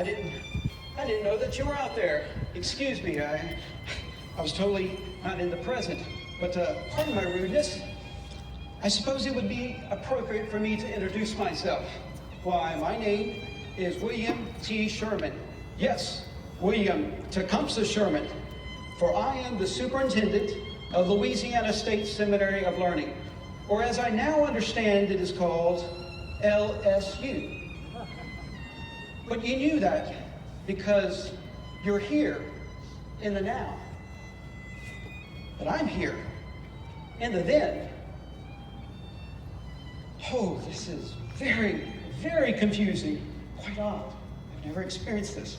I didn't know that you were out there. Excuse me, I was totally not in the present. But pardon my rudeness. I suppose it would be appropriate for me to introduce myself. Why, my name is William T. Sherman. Yes, William Tecumseh Sherman. For I am the superintendent of Louisiana State Seminary of Learning, or as I now understand it is called, LSU. But you knew that because you're here in the now. But I'm here in the then. Oh, this is very, very confusing. Quite odd. I've never experienced this.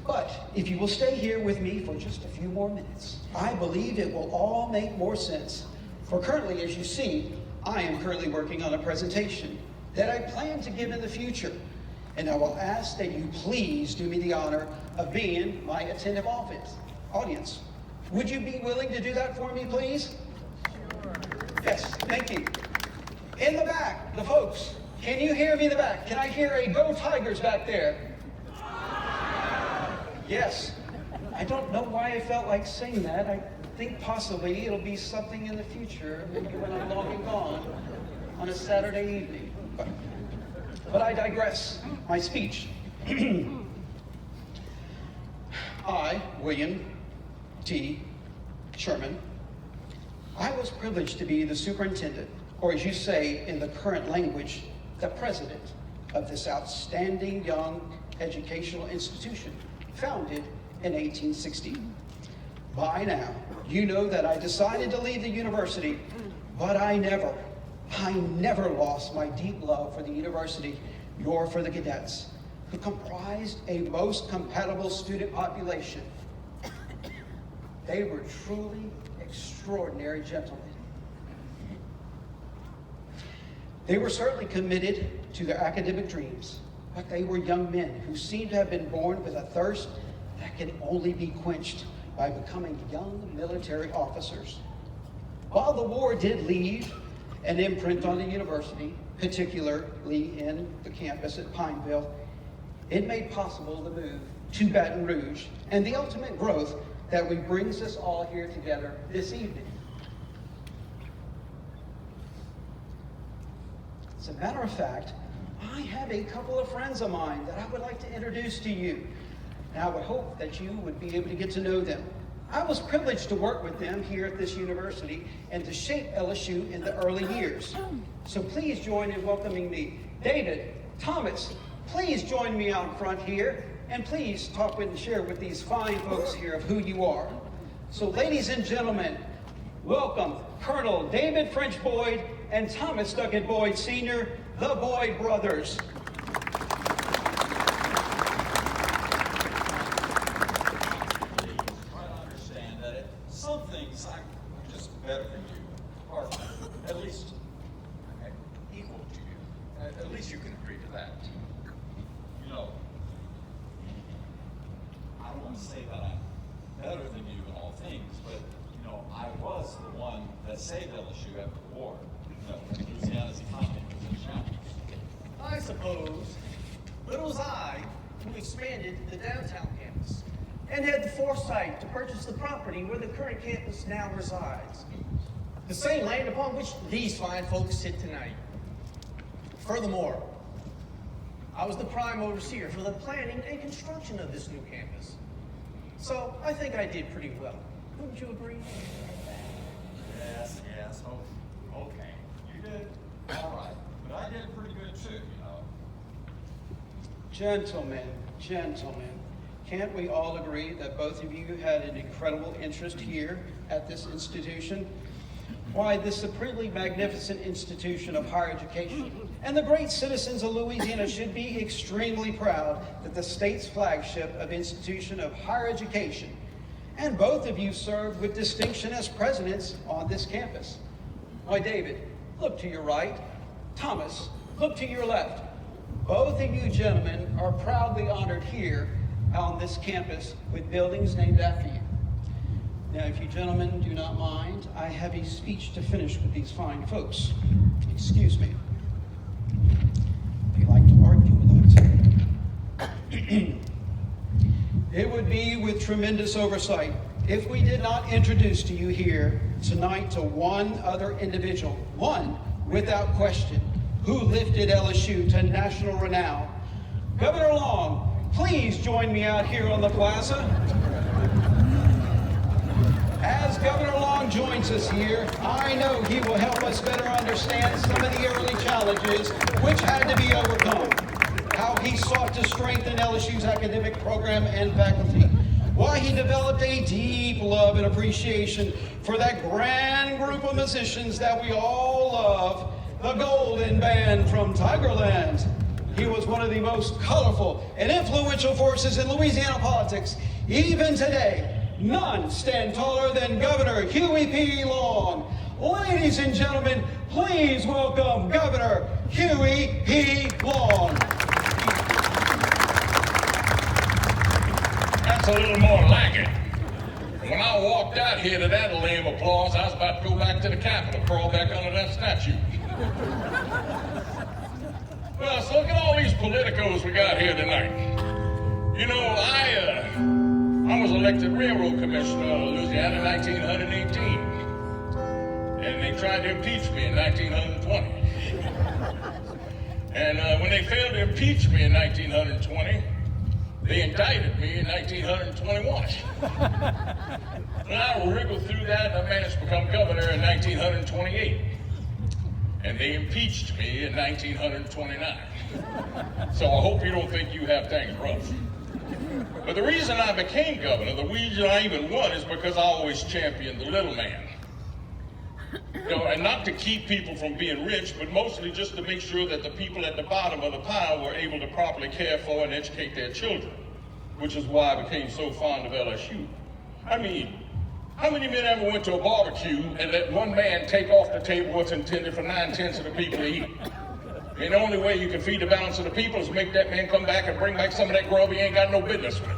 But if you will stay here with me for just a few more minutes, I believe it will all make more sense. For currently, as you see, I am currently working on a presentation that I plan to give in the future. And I will ask that you please do me the honor of being my attentive audience. Would you be willing to do that for me, please? Sure. Yes, thank you. In the back, the folks, can you hear me in the back? Can I hear a Go Tigers back there? Yes. I don't know why I felt like saying that. I think possibly it'll be something in the future, maybe when I'm long and gone on a Saturday evening. But I digress. My speech. I, William T. Sherman, I was privileged to be the superintendent, or as you say in the current language, the president of this outstanding young educational institution founded in 1860. By now, you know that I decided to leave the university, but I never lost my deep love for the university, nor for the cadets, who comprised a most compatible student population. They were truly extraordinary gentlemen. They were certainly committed to their academic dreams, but they were young men who seemed to have been born with a thirst that could only be quenched by becoming young military officers. While the war did leave an imprint on the university, particularly in the campus at Pineville, it made possible the move to Baton Rouge and the ultimate growth that brings us all here together this evening. As a matter of fact, I have a couple of friends of mine that I would like to introduce to you. And I would hope that you would be able to get to know them. I was privileged to work with them here at this university and to shape LSU in the early years. So please join in welcoming me. David, Thomas, please join me out front here, and please talk with and share with these fine folks here of who you are. So ladies and gentlemen, welcome Colonel David French Boyd and Thomas Duckett Boyd Sr., the Boyd brothers. Some things I'm just better than you, or at least equal to you. At least you can agree to that. You know, I don't want to say that I'm better than you in all things, but you know, I was the one that saved LSU after the war. You know, when Louisiana's economy was in shambles. I suppose, but it was I who expanded the downtown campus and had the foresight to purchase the property where the current campus now resides. The same land upon which these fine folks sit tonight. Furthermore, I was the prime overseer for the planning and construction of this new campus. So I think I did pretty well. Wouldn't you agree? Yes, oh, okay. You did all right, but I did pretty good too, you know. Gentlemen, can't we all agree that both of you had an incredible interest here at this institution? Why, this supremely magnificent institution of higher education and the great citizens of Louisiana should be extremely proud that the state's flagship of institution of higher education, and both of you served with distinction as presidents on this campus. Why, David, look to your right. Thomas, look to your left. Both of you gentlemen are proudly honored here on this campus with buildings named after you. Now, if you gentlemen do not mind, I have a speech to finish with these fine folks. Excuse me. If you like to argue with It would be with tremendous oversight if we did not introduce to you here tonight to one other individual, one without question, who lifted LSU to national renown. Governor Long, please join me out here on the plaza. As Governor Long joins us here, I know he will help us better understand some of the early challenges which had to be overcome, how he sought to strengthen LSU's academic program and faculty, why he developed a deep love and appreciation for that grand group of musicians that we all love, the Golden Band from Tigerland. He was one of the most colorful and influential forces in Louisiana politics. Even today, none stand taller than Governor Huey P. Long. Ladies and gentlemen, please welcome Governor Huey P. Long. That's a little more like it. When I walked out here to that lame applause, I was about to go back to the Capitol, crawl back under that statue. Well, so look at all these politicos we got here tonight. You know, I was elected railroad commissioner of Louisiana in 1918. And they tried to impeach me in 1920. And when they failed to impeach me in 1920, they indicted me in 1921. And I wriggled through that and I managed to become governor in 1928. And they impeached me in 1929. So I hope you don't think you have things rough. But the reason I became governor, the reason I even won, is because I always championed the little man. You know, and not to keep people from being rich, but mostly just to make sure that the people at the bottom of the pile were able to properly care for and educate their children, which is why I became so fond of LSU. I mean, how many men ever went to a barbecue and let one man take off the table what's intended for 9/10 of the people to eat? I mean, the only way you can feed the balance of the people is make that man come back and bring back some of that grub he ain't got no business with.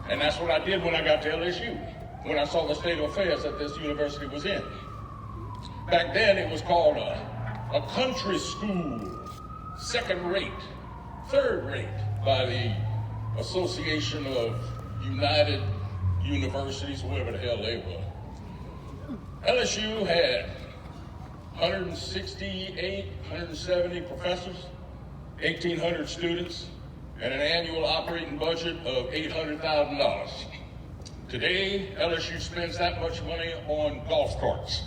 And that's what I did when I got to LSU, when I saw the state of affairs that this university was in. Back then, it was called a country school, second rate, third rate by the Association of United Universities, whatever the hell they were. LSU had 168, 170 professors, 1,800 students, and an annual operating budget of $800,000. Today, LSU spends that much money on golf carts.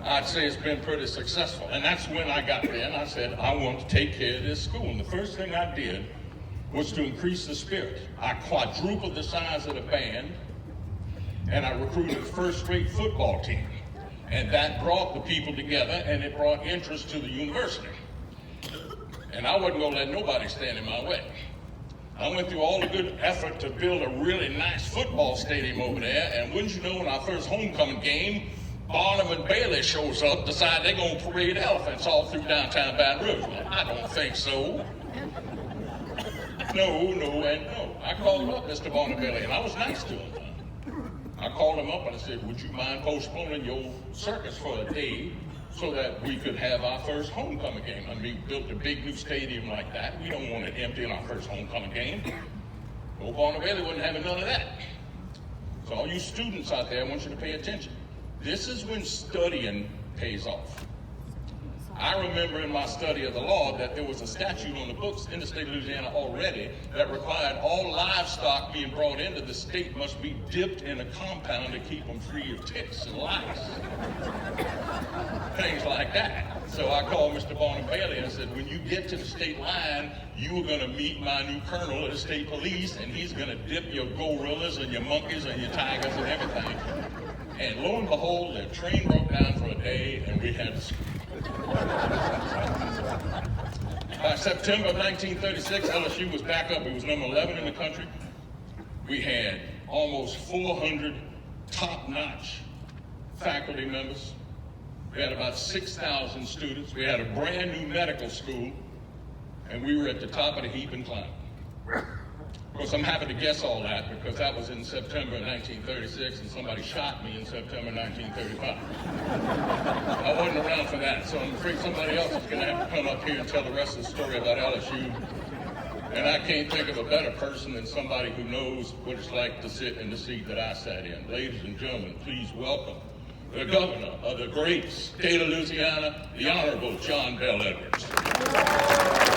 I'd say it's been pretty successful. And that's when I got there and I said, I want to take care of this school. And the first thing I did was to increase the spirit. I quadrupled the size of the band and I recruited a first-rate football team. And that brought the people together and it brought interest to the university. And I wasn't gonna let nobody stand in my way. I went through all the good effort to build a really nice football stadium over there, and wouldn't you know, in our first homecoming game, Barnum and Bailey shows up, decide they're gonna parade elephants all through downtown Baton Rouge. Well, I don't think so. No, and no. I called him up, Mr. Barnum and Bailey, and I was nice to him. I called him up and I said, would you mind postponing your circus for a day so that we could have our first homecoming game? I mean, we built a big new stadium like that. We don't want it empty in our first homecoming game. Well, Barnum Bailey wasn't having none of that. So all you students out there, I want you to pay attention. This is when studying pays off. I remember in my study of the law that there was a statute on the books in the state of Louisiana already that required all livestock being brought into the state must be dipped in a compound to keep them free of ticks and lice. Things like that. So I called Mr. Barnum Bailey and I said, when you get to the state line, you are going to meet my new colonel of the state police, and he's going to dip your gorillas and your monkeys and your tigers and everything. And lo and behold, the train broke down for a day, and we had to school. By September of 1936, LSU was back up. It was number 11 in the country. We had almost 400 top-notch faculty members. We had about 6,000 students. We had a brand new medical school, and we were at the top of the heap and climbing. Of course, I'm happy to guess all that because that was in September of 1936 and somebody shot me in September 1935. I wasn't around for that, so I'm afraid somebody else is going to have to come up here and tell the rest of the story about LSU And I can't think of a better person than somebody who knows what it's like to sit in the seat that I sat in. Ladies and gentlemen, please welcome the governor of the great state of Louisiana, the Honorable John Bel Edwards.